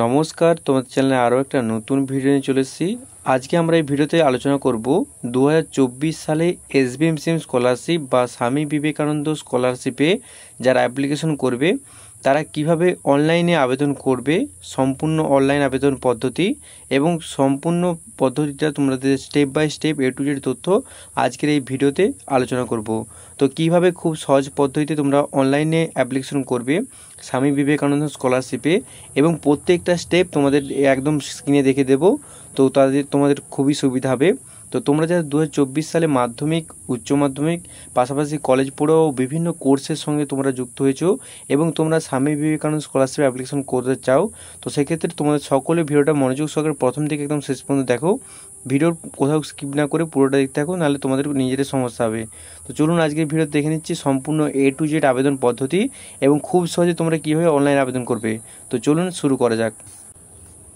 নমস্কার, তোমাদের চ্যানেলে আরও একটা নতুন ভিডিও নিয়ে চলে এসেছি। আজকে আমরা এই ভিডিওতে আলোচনা করব 2024 সালে এসবিএমসিএম স্কলারশিপ বা স্বামী বিবেকানন্দ স্কলারশিপে যারা অ্যাপ্লিকেশন করবে তারা কিভাবে অনলাইনে আবেদন করবে, সম্পূর্ণ অনলাইন আবেদন পদ্ধতি এবং সম্পূর্ণ পদ্ধতিটা তোমাদের step by step A to Z তথ্য আজকের এই ভিডিওতে আলোচনা করব। তো কিভাবে খুব সহজ পদ্ধতিতে তোমরা অনলাইনে অ্যাপ্লিকেশন করবে স্বামী বিবেকানন্দ স্কলারশিপে এবং প্রত্যেকটা স্টেপ তোমাদের একদম স্ক্রিনে দেখে দেব। তো তোমাদের খুবই সুবিধা হবে। তো তোমরা যারা 2024 সালে মাধ্যমিক, উচ্চ মাধ্যমিক পাশাপাশি কলেজ পড়েও বিভিন্ন কোর্সের সঙ্গে তোমরা যুক্ত হয়েছো এবং তোমরা স্বামী বিবেকানন্দ স্কলারশিপ অ্যাপ্লিকেশন করতে চাও, তো সেক্ষেত্রে তোমাদের সকলে ভিডিওটা মনোযোগ সহকারে প্রথম থেকে একদম শেষ পর্যন্ত দেখো। ভিডিওর কোথাও স্কিপ না করে পুরোটা দেখতে থাকো, নাহলে তোমাদের নিজেদের সমস্যা হবে। তো চলুন আজকের ভিডিও দেখে নিচ্ছি সম্পূর্ণ A to Z আবেদন পদ্ধতি এবং খুব সহজে তোমরা কীভাবে অনলাইন আবেদন করবে। তো চলুন শুরু করা যাক।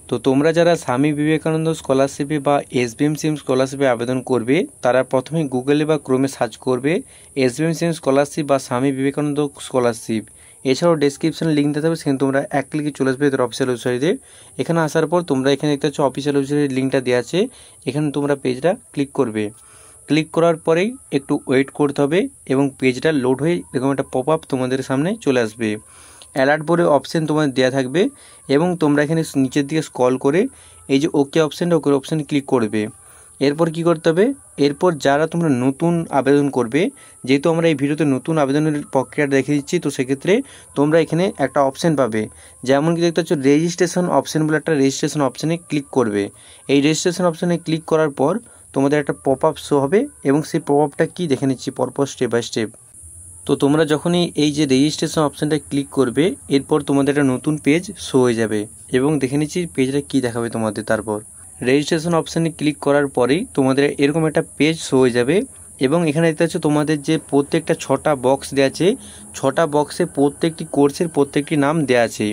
তো তোমরা যারা স্বামী বিবেকানন্দ স্কলারশিপে বা এসবিএমসিএম স্কলারশিপে আবেদন করবে তারা প্রথমে গুগলে বা ক্রোমে সার্চ করবে এসবিএমসিএম স্কলারশিপ বা স্বামী বিবেকানন্দ স্কলারশিপ। এছাড়াও ডেসক্রিপশনে লিঙ্ক দিতে হবে, সেখানে তোমরা এক ক্লিকে চলে আসবে এদের অফিসিয়াল ওয়েবসাইটে। এখানে আসার পর তোমরা এখানে দেখতে পাচ্ছ অফিসিয়াল ওয়েবসাইটের লিঙ্কটা দেওয়া আছে, এখানে তোমরা পেজটা ক্লিক করবে। ক্লিক করার পরেই একটু ওয়েট করতে হবে এবং পেজটা লোড হয়ে এরকম একটা পপ আপ তোমাদের সামনে চলে আসবে। অ্যালার্ট বলে অপশান তোমাদের দেওয়া থাকবে এবং তোমরা এখানে নিচের দিকে স্ক্রল করে এই যে ওকে অপশানে ক্লিক করবে। এরপর কি করতে হবে, এরপর যারা তোমরা নতুন আবেদন করবে, যেহেতু আমরা এই ভিডিওতে নতুন আবেদনের প্রক্রিয়াটা দেখে দিচ্ছি, তো সেক্ষেত্রে তোমরা এখানে একটা অপশান পাবে, যেমন কি দেখতে পাচ্ছ রেজিস্ট্রেশন অপশান বলে একটা রেজিস্ট্রেশন অপশানে ক্লিক করবে। এই রেজিস্ট্রেশন অপশানে ক্লিক করার পর তোমাদের একটা পপ আপ শো হবে এবং সেই পপ আপটা কী দেখে নিচ্ছি পরপর স্টেপ বাই স্টেপ। তো তোমরা যখনই এই যে রেজিস্ট্রেশন অপশানটা ক্লিক করবে এরপর তোমাদের একটা নতুন পেজ শো হয়ে যাবে এবং দেখে নিচ্ছি পেজটা কী দেখাবে তোমাদের। তারপর রেজিস্ট্রেশন অপশানে ক্লিক করার পরেই তোমাদের এরকম একটা পেজ শো হয়ে যাবে এবং এখানে দেখতে পাচ্ছ তোমাদের যে প্রত্যেকটা 6টা বক্স দেওয়া আছে, 6টা বক্সে প্রত্যেকটি কোর্সের প্রত্যেকটি নাম দেওয়া আছে।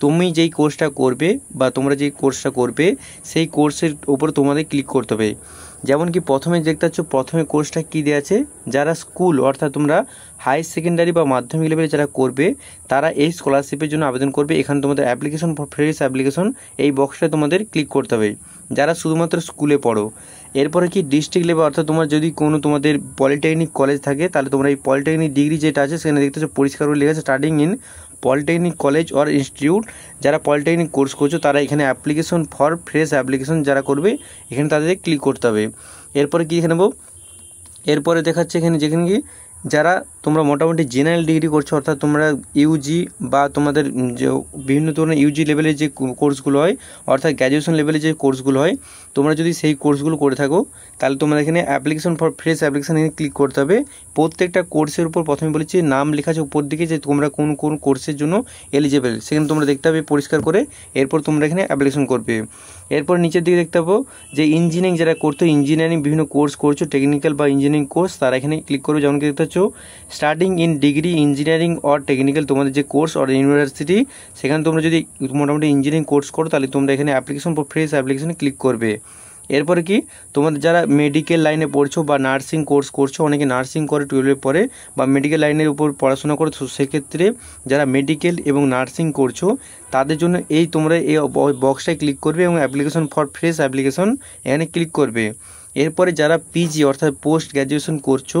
তুমি যেই কোর্সটা করবে বা তোমরা যেই কোর্সটা করবে সেই কোর্সের উপর তোমাদের ক্লিক করতে হবে। যেমন কি প্রথমে দেখতে পাচ্ছ প্রথমে কোর্সটা কী দেওয়া আছে, যারা স্কুল অর্থাৎ তোমরা হাই সেকেন্ডারি বা মাধ্যমিক লেভেলে যারা করবে তারা এই স্কলারশিপের জন্য আবেদন করবে। এখানে তোমাদের অ্যাপ্লিকেশন ফর ফ্রেশ অ্যাপ্লিকেশন এই বক্সটা তোমাদের ক্লিক করতে হবে যারা শুধুমাত্র স্কুলে পড়ো। এরপরে কি ডিস্ট্রিক্ট লেভেল অর্থাৎ তোমার যদি কোনো তোমাদের পলিটেকনিক কলেজ থাকে তাহলে তোমরা এই পলিটেকনিক ডিগ্রি যেটা আছে সেখানে দেখতে পাচ্ছ পরিষ্কার করে লেখা আছে starting in polytechnic college or institute. যারা পলিটেকনিক কোর্স করছো তারা এখানে অ্যাপ্লিকেশন ফর ফ্রেশ অ্যাপ্লিকেশন যারা করবে এখানে তাদের ক্লিক করতে হবে। এরপরে কী দেখে নেবো, এরপরে দেখাচ্ছে এখানে যেখানে কি যারা তোমরা মোটামুটি জেনারেল ডিগ্রি করছো অর্থাৎ তোমরা ইউজি বা তোমাদের যে বিভিন্ন ধরনের ইউজি লেভেলের যে কোর্সগুলো হয় অর্থাৎ গ্র্যাজুয়েশন লেভেলের যে কোর্সগুলো হয়, তোমরা যদি সেই কোর্সগুলো করে থাকো তাহলে তোমরা এখানে অ্যাপ্লিকেশন ফর ফ্রেশ অ্যাপ্লিকেশন এখানে ক্লিক করতে হবে। প্রত্যেকটা কোর্সের উপর প্রথমে বলেছি নাম লেখা আছে উপর দিকে যে তোমরা কোন কোন কোর্সের জন্য এলিজেবল, সেখানে তোমরা দেখতে হবে পরিষ্কার করে। এরপর তোমরা এখানে অ্যাপ্লিকেশন করবে। এরপর নিচের দিকে দেখতে পাবো যে ইঞ্জিনিয়ারিং যারা করতো, ইঞ্জিনিয়ারিং বিভিন্ন কোর্স করছো টেকনিক্যাল বা ইঞ্জিনিয়ারিং কোর্স, তারা এখানে ক্লিক করবে। যেমন কি দেখতে পাচ্ছ starting in degree engineering or technical তোমাদের যে কোর্স অর ইউনিভার্সিটি, সেখানে তোমরা যদি মোটামুটি ইঞ্জিনিয়ারিং কোর্স করো তাহলে তোমরা এখানে অ্যাপ্লিকেশন ফর ফ্রেশ অ্যাপ্লিকেশনে ক্লিক করবে। এরপরে কি তোমাদের যারা মেডিকেল লাইনে পড়ছো বা নার্সিং কোর্স করছো, অনেকে নার্সিং করে 12-এর পরে বা মেডিকেল লাইনের উপর পড়াশোনা করে, সেক্ষেত্রে যারা মেডিকেল এবং নার্সিং করছো তাদের জন্য এই তোমরা এই বক্সটায় ক্লিক করবে এবং অ্যাপ্লিকেশন ফর ফ্রেশ অ্যাপ্লিকেশন এখানে ক্লিক করবে। এরপরে যারা পিজি অর্থাৎ পোস্ট গ্র্যাজুয়েশন করছো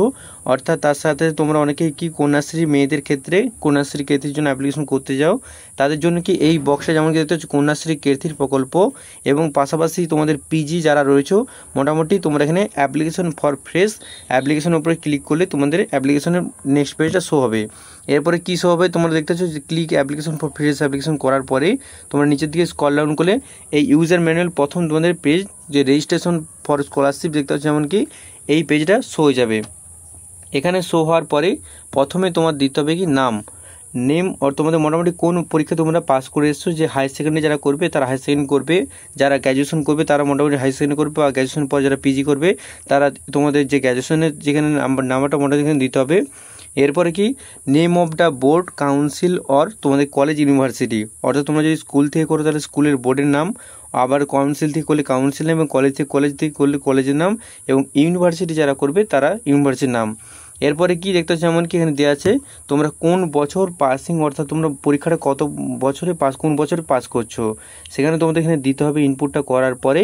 অর্থাৎ তার সাথে তোমরা অনেকেই কি কন্যাশ্রী মেয়েদের ক্ষেত্রে কন্যাশ্রী কেথির জন্য অ্যাপ্লিকেশন করতে যাও, তাদের জন্য কি এই বক্সে যেমন কি দেখতে হচ্ছে কন্যাশ্রী কেথির প্রকল্প এবং পাশাপাশি তোমাদের পিজি যারা রয়েছে মোটামুটি তোমরা এখানে অ্যাপ্লিকেশন ফর ফ্রেশ অ্যাপ্লিকেশনের উপরে ক্লিক করলে তোমাদের অ্যাপ্লিকেশনের নেক্সট পেজটা শো হবে। এরপরে কী শো হবে তোমরা দেখতে পাচ্ছ যে click application for fresh application করার পরে তোমরা নিচের দিকে স্ক্রল ডাউন করলে এই ইউজার ম্যানুয়াল প্রথম তোমাদের পেজ যে রেজিস্ট্রেশন ফর স্কলারশিপ দেখতে পাচ্ছ যেমন কি এই পেজটা শো হয়ে যাবে। এখানে শো হওয়ার পরে প্রথমে তোমার দিতে হবে কি নেম আর তোমাদের মোটামুটি কোন পরীক্ষা তোমরা পাস করে এসছো, যে হাই সেকেন্ডারি যারা করবে তারা হাই সেকেন্ডারি করবে, যারা গ্র্যাজুয়েশন করবে তারা মোটামুটি হাই সেকেন্ডারি করবে, বা গ্র্যাজুয়েশন পর যারা পিজি করবে তারা তোমাদের যে গ্র্যাজুয়েশনের যেখানে নাম্বারটা মোটামুটি এখানে দিতে হবে। এরপরে কি name of the board council or তোমাদের কলেজ ইউনিভার্সিটি, অর্থাৎ তোমরা যদি স্কুল থেকে করো তাহলে স্কুলের বোর্ডের নাম, আবার কাউন্সিল থেকে করলে কাউন্সিল নাম এবং কলেজ থেকে করলে কলেজের নাম এবং ইউনিভার্সিটি যারা করবে তারা ইউনিভার্সিটির নাম। এরপরে কি দেখতে পাচ্ছ, যেমন কি এখানে দেওয়া আছে তোমরা কোন বছর পাসিং, অর্থাৎ তোমরা পরীক্ষাটা কত বছরে পাস, কোন বছরে পাস করছো, সেখানে তোমাদের এখানে দিতে হবে। ইনপুটটা করার পরে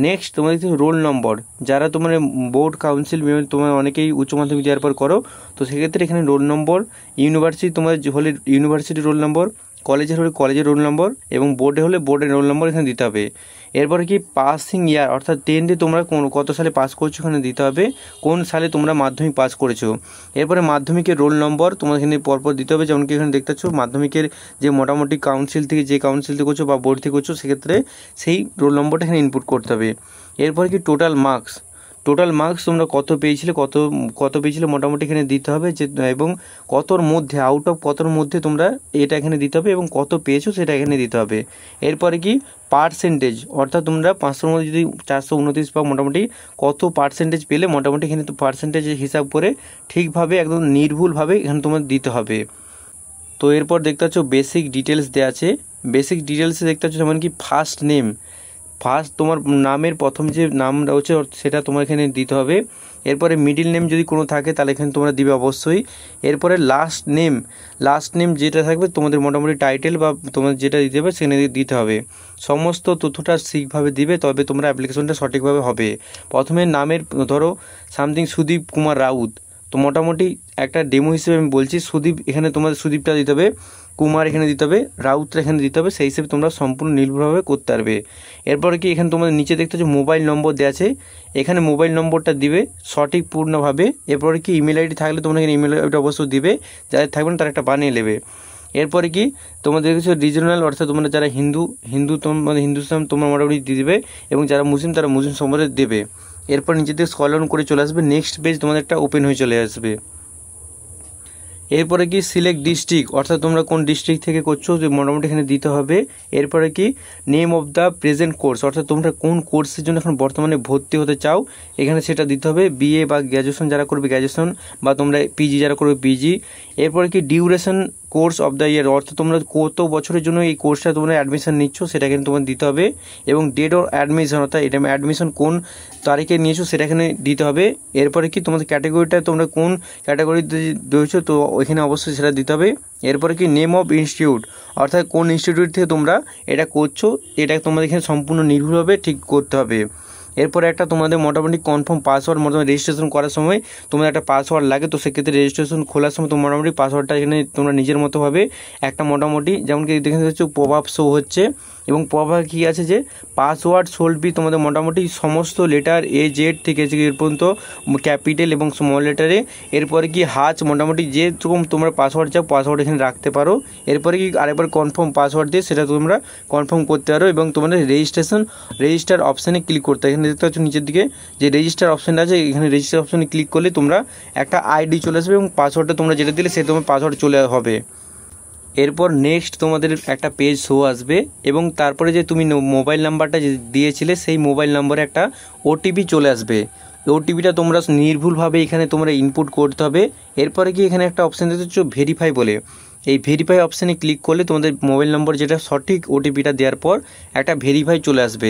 নেক্সট তোমাদের রোল নম্বর, যারা তোমার বোর্ড কাউন্সিল তোমার অনেকেই উচ্চ মাধ্যমিক দেওয়ার পর করো, তো সেক্ষেত্রে এখানে রোল নম্বর, ইউনিভার্সিটি তোমার হলে ইউনিভার্সিটি রোল নম্বর, কলেজের হলে কলেজের রোল নম্বর এবং বোর্ডে হলে বোর্ডের রোল নম্বর এখানে দিতে হবে। এরপরে কি পাসিং ইয়ার, অর্থাৎ 10th তোমরা কত সালে পাস করছো এখানে দিতে হবে, কোন সালে তোমরা মাধ্যমিক পাস করেছো। এরপরে মাধ্যমিকের রোল নম্বর তোমার এখানে পরপর দিতে হবে, যেমন কি এখানে দেখতে পাচ্ছ মাধ্যমিকের যে মোটামুটি কাউন্সিল থেকে যে কাউন্সিল থেকে করছো বা বোর্ড থেকে করছো, সেক্ষেত্রে সেই রোল নম্বরটা এখানে ইনপুট করতে হবে। এরপরে কি টোটাল মার্কস তোমরা কত পেয়েছিলে মোটামুটি এখানে দিতে হবে, যে এবং কতর মধ্যে আউট অফ কতর মধ্যে তোমরা এটা এখানে দিতে হবে এবং কত পেয়েছো সেটা এখানে দিতে হবে। এরপরে কি পার্সেন্টেজ, অর্থাৎ তোমরা 500-র মধ্যে যদি 429 পাও, মোটামুটি কত পার্সেন্টেজ পেলে মোটামুটি এখানে তো পার্সেন্টেজ হিসাব করে ঠিকভাবে একদম নির্ভুলভাবে এখানে তোমার দিতে হবে। তো এরপর দেখতে পাচ্ছ বেসিক ডিটেলস দেওয়া আছে। বেসিক ডিটেলসে দেখতে পাচ্ছ যেমন কি ফার্স্ট নেম, তোমার নামের প্রথম যে নাম রয়েছে সেটা তোমার এখানে দিতে হবে। এরপরে মিডিল নেম যদি কোনো থাকে তাহলে এখানে তোমরা দিবে অবশ্যই। এরপরে লাস্ট নেম যেটা থাকবে তোমাদের মোটামুটি টাইটেল বা তোমাদের যেটা দিতে হবে সেখানে দিতে হবে। সমস্ত তথ্যটা ঠিকভাবে দিবে, তবে তোমরা অ্যাপ্লিকেশনটা সঠিকভাবে হবে। প্রথমে নামের ধরো সামথিং সুদীপ কুমার রাউত, তো মোটামুটি একটা ডেমো হিসেবে আমি বলছি, সুদীপ এখানে তোমাদের সুদীপটা দিতে হবে, কুমার এখানে দিতে হবে, রাউতরা এখানে দিতে হবে, সেই হিসেবে তোমরা সম্পূর্ণ নির্ভুলভাবে করতে পারবে। এরপরে কি এখানে তোমাদের নিচে দেখতে হচ্ছে মোবাইল নম্বর দেওয়া আছে, এখানে মোবাইল নম্বরটা দিবে সঠিক পূর্ণভাবে। এরপরে কি ইমেল আইডি থাকলে তোমরা এখানে ইমেল আইডি অবশ্যই দিবে, যাদের থাকবে না তারা একটা বানিয়ে নেবে। এরপরে কি তোমাদের কিছু রিজনাল, অর্থাৎ তোমরা যারা হিন্দু তোমাদের হিন্দুস্তান তোমরা মোটামুটি দিয়ে দেবে, এবং যারা মুসলিম তারা মুসলিম সম্প্রদায় দেবে। এরপর নিচে থেকে স্ক্রল ডাউন করে চলে আসবে, নেক্সট পেজ তোমাদের একটা ওপেন হয়ে চলে আসবে। এরপরে কি সিলেক্ট ডিস্ট্রিক্ট, অর্থাৎ তোমরা কোন ডিস্ট্রিক্ট থেকে করছো যে মোটামুটি এখানে দিতে হবে। এরপরে কি name of the present course, অর্থাৎ তোমরা কোন কোর্সের জন্য এখন বর্তমানে ভর্তি হতে চাও এখানে সেটা দিতে হবে। বিএ বা গ্র্যাজুয়েশন যারা করবে গ্র্যাজুয়েশন, বা তোমরা পিজি যারা করবে পিজি। এরপরে কি duration course of the year, অর্থাৎ তোমরা কত বছরের জন্য এই কোর্সটা তোমরা অ্যাডমিশন নিচ্ছ সেটা এখানে তোমার দিতে হবে, এবং ডেট অফ অ্যাডমিশন, অর্থাৎ এটা অ্যাডমিশন কোন তারিখে নিয়েছো সেটা এখানে দিতে হবে। এরপরে কি তোমাদের ক্যাটাগরিটা তোমরা কোন ক্যাটাগরিতে রয়েছো তো ওইখানে অবশ্যই সেটা দিতে হবে। এরপরে কি নেম অফ ইনস্টিটিউট, অর্থাৎ কোন ইনস্টিটিউট থেকে তোমরা এটা করছো এটা তোমাদের এখানে সম্পূর্ণ নির্ভুলভাবে ঠিক করতে হবে। এরপরে একটা তোমাদের মোটামুটি কনফার্ম পাসওয়ার্ড, মোটামুটি রেজিস্ট্রেশন করার সময় তোমাদের একটা পাসওয়ার্ড লাগে, তো সেক্ষেত্রে রেজিস্ট্রেশন খোলার সময় তো মোটামুটি পাসওয়ার্ডটা এখানে তোমরা নিজের মতোভাবে একটা মোটামুটি, যেমন কি দেখতে হচ্ছে পপ আপ শো হচ্ছে, এবং পপ আপ কী আছে যে পাসওয়ার্ড সোল্ড বি, তোমাদের মোটামুটি সমস্ত লেটার A-Z থেকে এর পর্যন্ত ক্যাপিটাল এবং স্মল লেটারে। এরপরে কি মোটামুটি যেরকম তোমরা পাসওয়ার্ড চাও পাসওয়ার্ড এখানে রাখতে পারো। এরপরে কি আরেকবার কনফার্ম পাসওয়ার্ড দিয়ে সেটা তোমরা কনফার্ম করতে পারো, এবং তোমাদের রেজিস্টার অপশানে ক্লিক করতে হয়। এখানে দেখতে পাচ্ছ নিচের দিকে যে রেজিস্টার অপশানটা আছে, এখানে রেজিস্টার অপশানে ক্লিক করলে তোমরা একটা আইডি চলে আসবে, এবং পাসওয়ার্ডটা তোমরা যেটা দিলে সে তোমার পাসওয়ার্ড চলে হবে। এরপর নেক্সট তোমাদের একটা পেজ শো আসবে, এবং তারপরে যে তুমি মোবাইল নাম্বারটা যে দিয়েছিলে সেই মোবাইল নম্বরে একটা ওটিপি চলে আসবে। ওটিপিটা তোমরা নির্ভুলভাবে এখানে তোমরা ইনপুট করতে হবে। এরপরে কি এখানে একটা অপশান দেখতে পাচ্ছ ভেরিফাই বলে, এই ভেরিফাই অপশানে ক্লিক করলে তোমাদের মোবাইল নম্বর যেটা সঠিক ওটিপিটা দেওয়ার পর একটা ভেরিফাই চলে আসবে।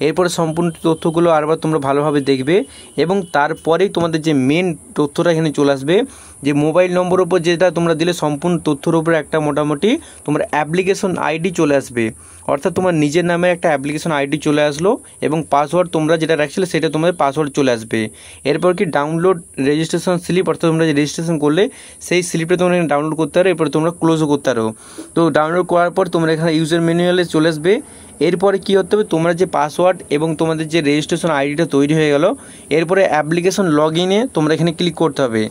এরপরে সম্পূর্ণ তথ্যগুলো আরবার তোমরা ভালোভাবে দেখবে, এবং তারপরেই তোমাদের যে মেন তথ্যটা এখানে চলে আসবে, যে মোবাইল নম্বর উপর যেটা তোমরা দিলে সম্পূর্ণ তথ্যের উপরে একটা মোটামুটি তোমার অ্যাপ্লিকেশন আইডি চলে আসবে, অর্থাৎ তোমার নিজের নামে একটা অ্যাপ্লিকেশন আইডি চলে আসলো, এবং পাসওয়ার্ড তোমরা যেটা রাখছিলে সেটা তোমাদের পাসওয়ার্ড চলে আসবে। এরপর কি ডাউনলোড রেজিস্ট্রেশন স্লিপ, অর্থাৎ তোমরা যে রেজিস্ট্রেশন করলে সেই স্লিপটা তোমরা ডাউনলোড করতে পারো, এরপরে তোমরা ক্লোজও করতে পারো। তো ডাউনলোড করার পর তোমরা এখানে ইউজার ম্যানুয়ালে চলে আসবে। এরপরে কী হতে হবে, তোমরা যে পাসওয়ার্ড এবং তোমাদের যে রেজিস্ট্রেশন আইডিটা তৈরি হয়ে গেল, এরপরে অ্যাপ্লিকেশন লগ ইনে তোমরা এখানে ক্লিক করতে হবে।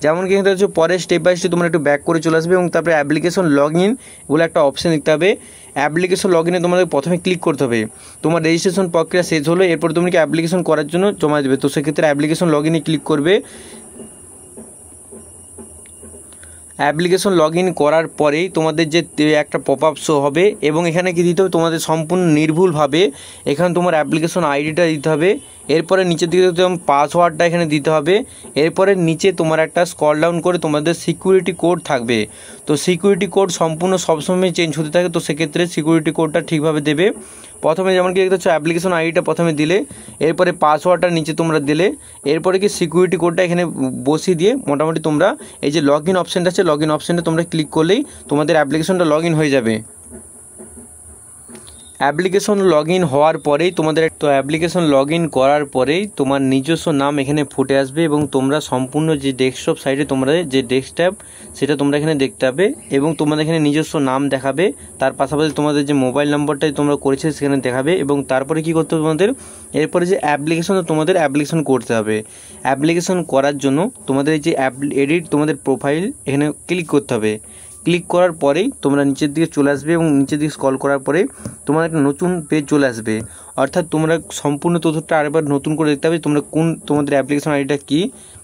যেমন কি এখানে হচ্ছে পরে স্টেপ বাই স্টেপ তোমরা একটু ব্যাক করে চলে আসবে, এবং তারপরে অ্যাপ্লিকেশন লগ ইন বলে একটা অপশান দেখতে হবে। অ্যাপ্লিকেশন লগ ইনে তোমাদের প্রথমে ক্লিক করতে হবে। তোমার রেজিস্ট্রেশন প্রক্রিয়া শেষ হলো, এরপর তুমি কি অ্যাপ্লিকেশন করার জন্য জমা দেবে, তো সেক্ষেত্রে অ্যাপ্লিকেশন লগ ইনে ক্লিক করবে। অ্যাপ্লিকেশন লগ ইন করার পরেই তোমাদের যে একটা পপ আপ শো হবে, এবং এখানে কি দিতে হবে তোমাদের সম্পূর্ণ নির্ভুলভাবে এখানে তোমার অ্যাপ্লিকেশন আইডিটা দিতে হবে। এরপরে নিচের দিকে পাসওয়ার্ডটা এখানে দিতে হবে। এরপরে নিচে তোমার একটা স্ক্রল ডাউন করে তোমাদের সিকিউরিটি কোড থাকবে, তো সিকিউরিটি কোড সম্পূর্ণ সবসময় চেঞ্জ হতে থাকে, তো সেক্ষেত্রে সিকিউরিটি কোডটা ঠিকভাবে দেবে। প্রথমে যেমন কি দেখতে পাচ্ছ অ্যাপ্লিকেশন আইডিটা প্রথমে দিলে, এরপরে পাসওয়ার্ডটা নিচে তোমরা দিলে, এরপরে কি সিকিউরিটি কোডটা এখানে বসিয়ে দিয়ে মোটামুটি তোমরা এই যে লগ ইন অপশানটা আছে লগ ইন অপশানটা তোমরা ক্লিক করলেই তোমাদের অ্যাপ্লিকেশনটা লগ ইন হয়ে যাবে। অ্যাপ্লিকেশন লগ ইন হওয়ার পরেই তোমাদের অ্যাপ্লিকেশন লগ ইন করার পরেই তোমার নিজস্ব নাম এখানে ফুটে আসবে এবং তোমরা সম্পূর্ণ যে ডেস্কটপ সাইডে তোমরা যে ডেস্কটপ সেটা তোমরা এখানে দেখতে পাবে এবং তোমাদের এখানে নিজস্ব নাম দেখাবে, তার পাশাপাশি তোমাদের যে মোবাইল নম্বরটাই তোমরা করেছে সেখানে দেখাবে এবং তারপরে কি করতে হবে তোমাদের, এরপরে যে তোমাদের অ্যাপ্লিকেশন করতে হবে। অ্যাপ্লিকেশন করার জন্য তোমাদের এই যে এডিট তোমাদের প্রোফাইল এখানে ক্লিক করতে হবে। ক্লিক করার পরেই তোমরা নিচের দিকে চলে আসবে এবং নিচের দিকে স্ক্রল করার পরে তোমার একটা নতুন পেজ চলে আসবে, অর্থাৎ তোমরা সম্পূর্ণ তথ্যটা আরেকবার নতুন করে দেখতে হবে তোমরা তোমাদের অ্যাপ্লিকেশন আইডিটা কী,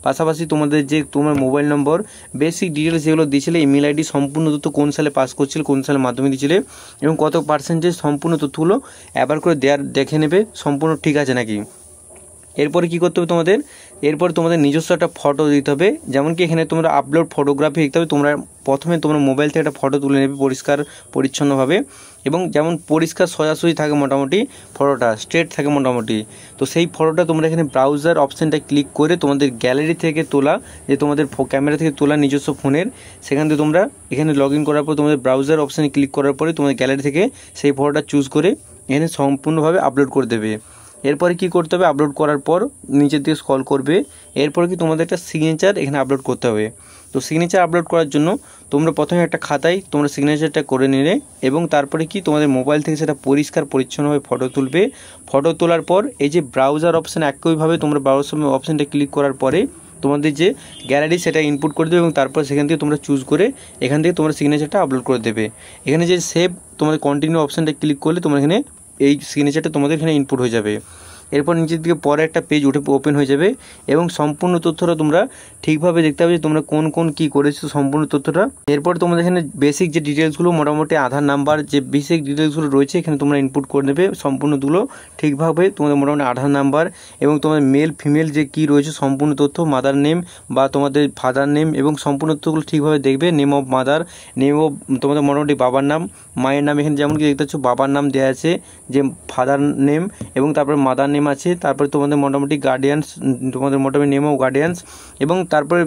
পাশাপাশি তোমাদের যে তোমার মোবাইল নম্বর বেসিক ডিটেলস যেগুলো দিয়েছিলে, ইমেল আইডি সম্পূর্ণ তথ্য কোন সালে পাস করছিলে, কোন সালে মাধ্যমিক দিয়েছিলে এবং কত পার্সেন্টেজ সম্পূর্ণ তথ্যগুলো একবার করে দেখে নেবে সম্পূর্ণ ঠিক আছে নাকি। এরপরে কী করতে হবে তোমাদের, এরপর তোমাদের নিজস্ব একটা ফটো দিতে হবে, যেমন কি এখানে তোমরা আপলোড ফটোগ্রাফি দেখতে হবে। তোমরা প্রথমে তোমরা মোবাইল থেকে একটা ফটো তুলে নেবে পরিষ্কার পরিচ্ছন্নভাবে এবং যেমন পরিষ্কার সোজাসুজি থাকে মোটামুটি ফটোটা স্ট্রেট থাকে মোটামুটি। তো সেই ফটোটা তোমরা এখানে ব্রাউজার অপশানটা ক্লিক করে তোমাদের গ্যালারি থেকে তোলা, যে তোমাদের ক্যামেরা থেকে তোলা নিজস্ব ফোনের, সেখান থেকে তোমরা এখানে লগ ইন করার পর তোমাদের ব্রাউজার অপশানে ক্লিক করার পরে তোমাদের গ্যালারি থেকে সেই ফটোটা চুজ করে এখানে সম্পূর্ণভাবে আপলোড করে দেবে। এরপরে কি করতে হবে, আপলোড করার পর নিচের দিকে স্ক্রল করবে, এরপরে কি তোমাদের একটা সিগনেচার এখানে আপলোড করতে হবে। তো সিগনেচার আপলোড করার জন্য তোমরা প্রথমে একটা খাতায় তোমরা সিগনেচারটা করে নিলে এবং তারপরে কি তোমাদের মোবাইল থেকে সেটা পরিষ্কার পরিচ্ছন্নভাবে ফটো তুলবে। ফটো তোলার পর এই যে ব্রাউজার অপশান একইভাবে তোমরা ব্রাউজার অপশানটা ক্লিক করার পরে তোমাদের যে গ্যালারি সেটা ইনপুট করে দেবে এবং তারপর সেখান থেকে তোমরা চুজ করে এখান থেকে তোমরা সিগনেচারটা আপলোড করে দেবে। এখানে যে সেভ তোমাদের কন্টিনিউ অপশানটা ক্লিক করলে তোমরা এখানে এই সিগনেচারটা তোমাদের এখানে ইনপুট হয়ে যাবে। এরপর নিচের দিকে পরে একটা পেজ ওপেন হয়ে যাবে এবং সম্পূর্ণ তথ্যটা তোমরা ঠিকভাবে দেখতে হবে যে তোমরা কোন কী করেছো সম্পূর্ণ তথ্যটা। এরপর তোমাদের এখানে বেসিক যে ডিটেলসগুলো মোটামুটি আধার নাম্বার যে বেসিক ডিটেলসগুলো রয়েছে এখানে তোমরা ইনপুট করে নেবে সম্পূর্ণগুলো ঠিকভাবে। তোমাদের মোটামুটি আধার নাম্বার এবং তোমাদের মেল ফিমেল যে কী রয়েছে সম্পূর্ণ তথ্য, মাদার নেম বা তোমাদের ফাদার নেম এবং সম্পূর্ণ তথ্যগুলো ঠিকভাবে দেখবে। Name of mother, name of তোমাদের মোটামুটি বাবার নাম, মায়ের নাম এখানে যেমন কি দেখতে পাচ্ছ বাবার নাম দেওয়া আছে, যে ফাদার নেম এবং তারপরে মাদার নেম আছে, তারপরে তোমাদের মোটামুটি গার্ডিয়ানস তোমাদের মোটামুটি নেম অফ গার্ডিয়ানস এবং তারপরে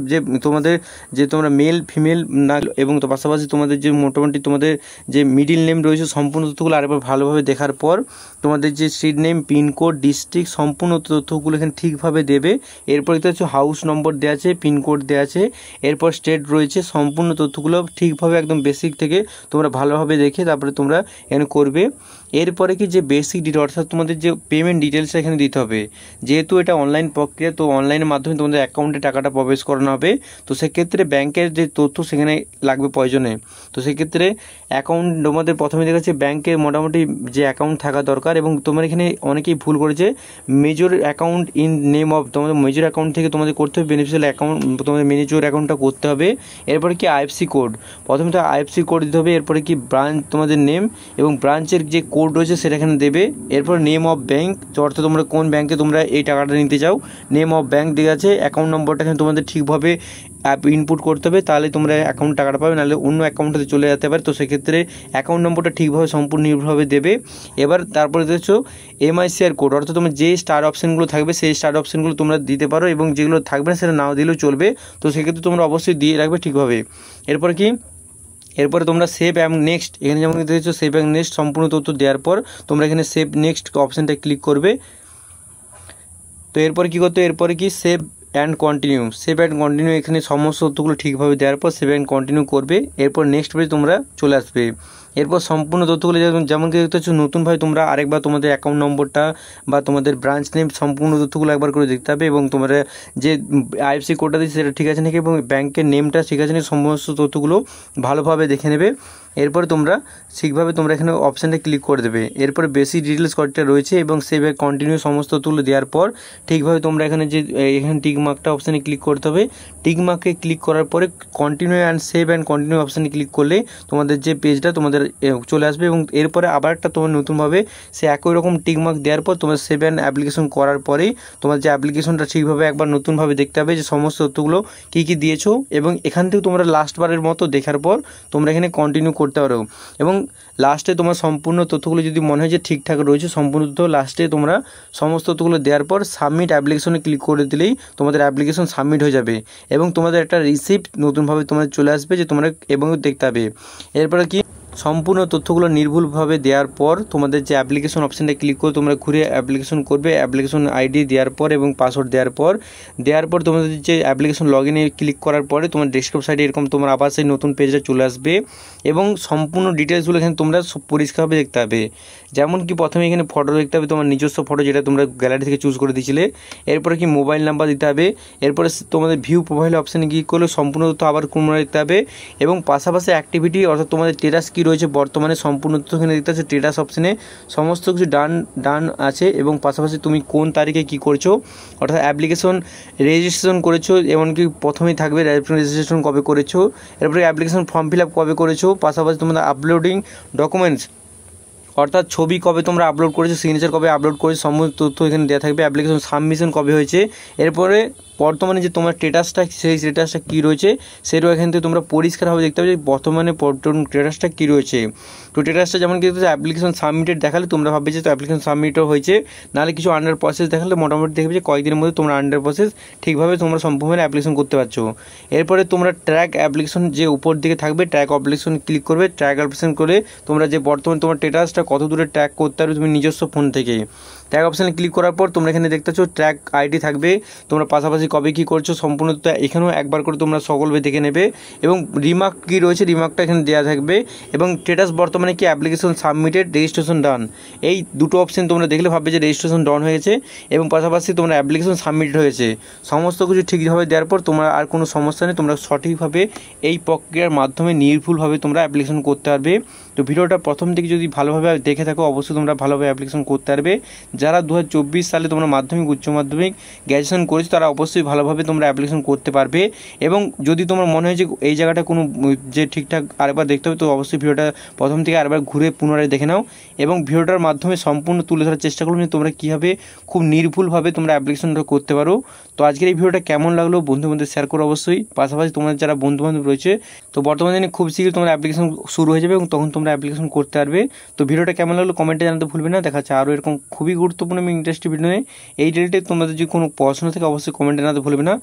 যে তোমরা মেল ফিমেল না এবং পাশাপাশি তোমাদের যে মোটামুটি তোমাদের যে মিডিল নেম রয়েছে সম্পূর্ণ তথ্যগুলো আরেকবার ভালোভাবে দেখার পর তোমাদের যে স্ট্রিট নেম, পিনকোড, ডিস্ট্রিক্ট সম্পূর্ণ তথ্যগুলো এখানে ঠিকভাবে দেবে। এরপর দেখতে পাচ্ছ হাউস নম্বর দেওয়া আছে, পিনকোড দেওয়া আছে, এরপর স্টেট রয়েছে, সম্পূর্ণ তথ্যগুলো ঠিকভাবে একদম বেসিক থেকে তোমরা ভালোভাবে দেখে তারপরে তোমরা এখানে করবে। এরপরে কি যে বেসিক ডিটেল অর্থাৎ তোমাদের যে পেমেন্ট ডিটেলসটা এখানে দিতে হবে, যেহেতু এটা অনলাইন প্রক্রিয়া তো অনলাইনের মাধ্যমে তোমাদের অ্যাকাউন্টে টাকাটা প্রবেশ করানো হবে। তো সেক্ষেত্রে ব্যাংকের যে তথ্য সেখানে লাগবে প্রয়োজনে। তো সেক্ষেত্রে অ্যাকাউন্ট তোমাদের প্রথমে দেখাচ্ছে ব্যাংকের মোটামুটি যে অ্যাকাউন্ট থাকা দরকার এবং তোমার এখানে অনেকেই ভুল করেছে major account in name of তোমাদের মেজর অ্যাকাউন্ট থেকে তোমাদের করতে হবে বেনিফিশিয়াল অ্যাকাউন্ট, তোমাদের মেজর অ্যাকাউন্টটা করতে হবে। এরপরে কি আইএফসি কোড, প্রথমে তো আইএফসি কোড দিতে হবে। এরপরে কি ব্রাঞ্চ তোমাদের নেম এবং ব্রাঞ্চের যে কোড রয়েছে সেটা এখানে দেবে। এরপর নেম অফ ব্যাংক, অর্থাৎ তোমরা কোন ব্যাংকে তোমরা এই টাকাটা নিতে চাও, নেম অফ ব্যাংক দেওয়া আছে। অ্যাকাউন্ট নম্বরটা এখানে তোমাদের ঠিকভাবে ইনপুট করতে হবে, তাহলে তোমরা অ্যাকাউন্ট টাকাটা পাবে, নাহলে অন্য অ্যাকাউন্টটাতে চলে যেতে পারে। তো সেক্ষেত্রে অ্যাকাউন্ট নম্বরটা ঠিকভাবে সম্পূর্ণ নির্ভরভাবে দেবে। এবার তারপরে দেখছো এমআইসিআর কোড, অর্থাৎ তোমার যে স্টার অপশানগুলো থাকবে সেই স্টার অপশানগুলো তোমরা দিতে পারো এবং যেগুলো থাকবে না সেটা নাও দিলেও চলবে। তো সেক্ষেত্রে তোমরা অবশ্যই দিয়ে রাখবে ঠিকভাবে। এরপরে কি, এরপরে তোমরা সেভ অ্যান্ড নেক্সট এখানে যেমন দেখছো সেভ অ্যান্ড নেক্সট সম্পূর্ণ তথ্য দেওয়ার পর তোমরা এখানে সেভ নেক্সট অপশানটা ক্লিক করবে। তো এরপরে কী করতে, এরপরে কি save and continue, save and continue এখানে সমস্ত তথ্যগুলো ঠিকভাবে দেওয়ার পর সেভ অ্যান্ড কন্টিনিউ করবে। এরপর নেক্সট পেজে তোমরা চলে আসবে। এরপর সম্পূর্ণ তথ্যগুলো যেমন কি দেখতে পাচ্ছ নতুনভাবে তোমরা আরেকবার তোমাদের অ্যাকাউন্ট নম্বরটা বা তোমাদের ব্রাঞ্চ নেম সম্পূর্ণ তথ্যগুলো একবার করে দেখতে হবে এবং তোমরা যে আইএফসি কোডটা দিচ্ছে সেটা ঠিক আছে নাকি এবং ব্যাংকের নেমটা ঠিক আছে নাকি সমস্ত তথ্যগুলো ভালোভাবে দেখে নেবে। এরপরে তোমরা ঠিকভাবে তোমরা এখানে অপশানটা ক্লিক করে দেবে। এরপরে বেসিক ডিটেলস কয়েকটা রয়েছে এবং সেভ কন্টিনিউ সমস্ত তথ্যগুলো দেওয়ার পর ঠিকভাবে তোমরা এখানে যে এখানে টিক মার্কটা অপশানে ক্লিক করতে হবে। টিক মার্কে ক্লিক করার পরে continue and save and continue অপশানে ক্লিক করলে তোমাদের যে পেজটা তোমাদের চলে আসবে এবং এরপরে আবার একটা তোমার নতুনভাবে সে একই রকম টিক মার্ক দেওয়ার পর তোমার সেভ অ্যান্ড অ্যাপ্লিকেশন করার পরেই তোমার যে অ্যাপ্লিকেশনটা ঠিকভাবে একবার নতুনভাবে দেখতে হবে যে সমস্ত তথ্যগুলো কী কী দিয়েছো এবং এখান থেকে তোমরা লাস্টবারের মতো দেখার পর তোমরা এখানে কন্টিনিউ করতে পারো। এবং লাস্টে তোমার সম্পূর্ণ তথ্যগুলো যদি মনে হয় যে ঠিকঠাক রয়েছে সম্পূর্ণ তথ্য, লাস্টে তোমরা সমস্ত তথ্যগুলো দেওয়ার পর সাবমিট অ্যাপ্লিকেশনে ক্লিক করে দিলেই তোমাদের অ্যাপ্লিকেশন সাবমিট হয়ে যাবে এবং তোমাদের একটা রিসিপ্ট নতুনভাবে তোমাদের চলে আসবে যে তোমরা এবং দেখতে হবে। এরপরে কি সম্পূর্ণ তথ্যগুলো নির্ভুলভাবে দেওয়ার পর তোমাদের যে অ্যাপ্লিকেশন অপশানটা ক্লিক করে তোমরা ঘুরে অ্যাপ্লিকেশন করবে। অ্যাপ্লিকেশন আইডি দেওয়ার পর এবং পাসওয়ার্ড দেওয়ার পর তোমাদের যে অ্যাপ্লিকেশন লগ ইনে ক্লিক করার পরে তোমার ডেস্কটপ সাইডে এরকম তোমার আবার সেই নতুন পেজটা চলে আসবে এবং সম্পূর্ণ ডিটেলসগুলো এখানে তোমরা পরিষ্কারভাবে দেখতে হবে। যেমন কি প্রথমে এখানে ফটো দেখতে হবে, তোমার নিজস্ব ফটো যেটা তোমরা গ্যালারি থেকে চুজ করে দিয়েছিলে। এরপরে কি মোবাইল নাম্বার দিতে হবে। এরপরে তোমাদের ভিউ প্রোফাইল অপশানে ক্লিক করলে সম্পূর্ণ তথ্য আবার পুনরায় দেখতে হবে এবং পাশাপাশি অ্যাক্টিভিটি অর্থাৎ তোমাদের স্ট্যাটাস কী রয়েছে বর্তমানে সম্পূর্ণ তথ্য এখানে দেখতে আছে। স্ট্যাটাস অপশানে সমস্ত কিছু ডান আছে এবং পাশাপাশি তুমি কোন তারিখে কী করছো অর্থাৎ অ্যাপ্লিকেশন রেজিস্ট্রেশন করেছো, এমনকি প্রথমেই থাকবে রেজিস্ট্রেশন কবে করেছো, এরপরে অ্যাপ্লিকেশন ফর্ম ফিল আপ কবে করেছো, পাশাপাশি তোমাদের আপলোডিং ডকুমেন্টস অর্থাৎ ছবি কবে তোমরা আপলোড করেছো, সিগনেচার কবে আপলোড করেছো, সমস্ত তথ্য এখানে দেওয়া থাকবে। অ্যাপ্লিকেশন সাবমিশন কবে হয়েছে, এরপরে বর্তমানে যে তোমার স্ট্যাটাসটা সেই স্ট্যাটাসটা কী রয়েছে সেটাও এখান থেকে তোমরা পরিষ্কারভাবে দেখতে হবে যে বর্তমানে স্ট্যাটাসটা কী রয়েছে। তো স্ট্যাটাসটা যেমন কি অ্যাপ্লিকেশন সাবমিটেড দেখালে তোমরা ভাববে যে তো অ্যাপ্লিকেশন সাবমিটও হয়েছে, নাহলে কিছু আন্ডার প্রসেস দেখালে মোটামুটি দেখবে যে কয়েকদিনের মধ্যে তোমরা আন্ডার প্রসেস ঠিকভাবে তোমরা সম্পূর্ণ অ্যাপ্লিকেশন করতে পারছো। এরপরে তোমরা ট্র্যাক অ্যাপ্লিকেশন যে উপর দিকে থাকবে ট্র্যাক অ্যাপ্লিকেশন ক্লিক করবে। ট্র্যাক অ্যাপ্লিকেশন করে তোমরা যে বর্তমানে তোমার স্ট্যাটাসটা কত দূরে ট্র্যাক করতে পারবে তুমি নিজস্ব ফোন থেকে। ট্র্যাক অপশানে ক্লিক করার পর তোমরা এখানে দেখতে পাচ্ছ ট্র্যাক আইডি থাকবে, তোমরা পাশাপাশি কবে কী করছো সম্পূর্ণ এখানেও একবার করে তোমরা সকলভাবে দেখে নেবে এবং রিমার্ক কী রয়েছে রিমার্কটা এখানে দেওয়া থাকবে এবং স্ট্যাটাস বর্তমানে কি অ্যাপ্লিকেশন সাবমিটেড রেজিস্ট্রেশন ডান, এই দুটো অপশান তোমরা দেখলে ভাববে যে রেজিস্ট্রেশন ডান হয়েছে এবং পাশাপাশি তোমরা অ্যাপ্লিকেশন সাবমিটেড হয়েছে। সমস্ত কিছু ঠিকভাবে দেওয়ার পর তোমরা আর কোনো সমস্যা নেই, তোমরা সঠিকভাবে এই প্রক্রিয়ার মাধ্যমে নির্ভুলভাবে তোমরা অ্যাপ্লিকেশন করতে পারবে। তো ভিডিওটা প্রথম থেকে যদি ভালোভাবে দেখে থাকো অবশ্যই তোমরা ভালোভাবে অ্যাপ্লিকেশন করতে পারবে। যারা 2024 সালে তোমরা মাধ্যমিক উচ্চ মাধ্যমিক গ্র্যাজুয়েশন করেছো তারা অবশ্যই ভালোভাবে তোমরা অ্যাপ্লিকেশন করতে পারবে। এবং যদি তোমার মনে হয় যে এই জায়গাটা কোনো যে ঠিকঠাক আরেকবার দেখতে হবে তো অবশ্যই ভিডিওটা প্রথম থেকে আরেকবার ঘুরে পুনরায় দেখে নাও এবং ভিডিওটার মাধ্যমে সম্পূর্ণ তুলে ধরার চেষ্টা করো যে তোমরা কীভাবে খুব নির্ভুলভাবে তোমরা অ্যাপ্লিকেশনটা করতে পারো। তো আজকের এই ভিডিওটা কেমন লাগলো বন্ধুদের মধ্যে শেয়ার করো অবশ্যই। পাশাপাশি তোমাদের যারা বন্ধুবান্ধব রয়েছে তো বর্তমানে খুব শীঘ্রই তোমার অ্যাপ্লিকেশন শুরু হয়ে যাবে এবং তখন তোমরা অ্যাপ্লিকেশন করতে পারবে। তো ভিডিওটা কেমন লাগলো কমেন্টে জানাতে ভুলবে না। দেখা যাচ্ছে আরও এরকম খুবই গুরুত্বপূর্ণ এবং ইন্টারেস্টিং ভিডিও নিয়ে। এই রিলেটেড তোমাদের যদি কোনো প্রশ্ন থাকে অবশ্যই কমেন্টে জানাতে ভুলবে না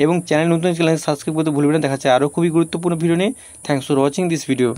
এবং চ্যানেল নতুন চ্যানেল সাবস্ক্রাইব করতে ভুলবে না। দেখা যাচ্ছে আরও খুবই গুরুত্বপূর্ণ ভিডিও নিয়ে। Thanks for watching this video.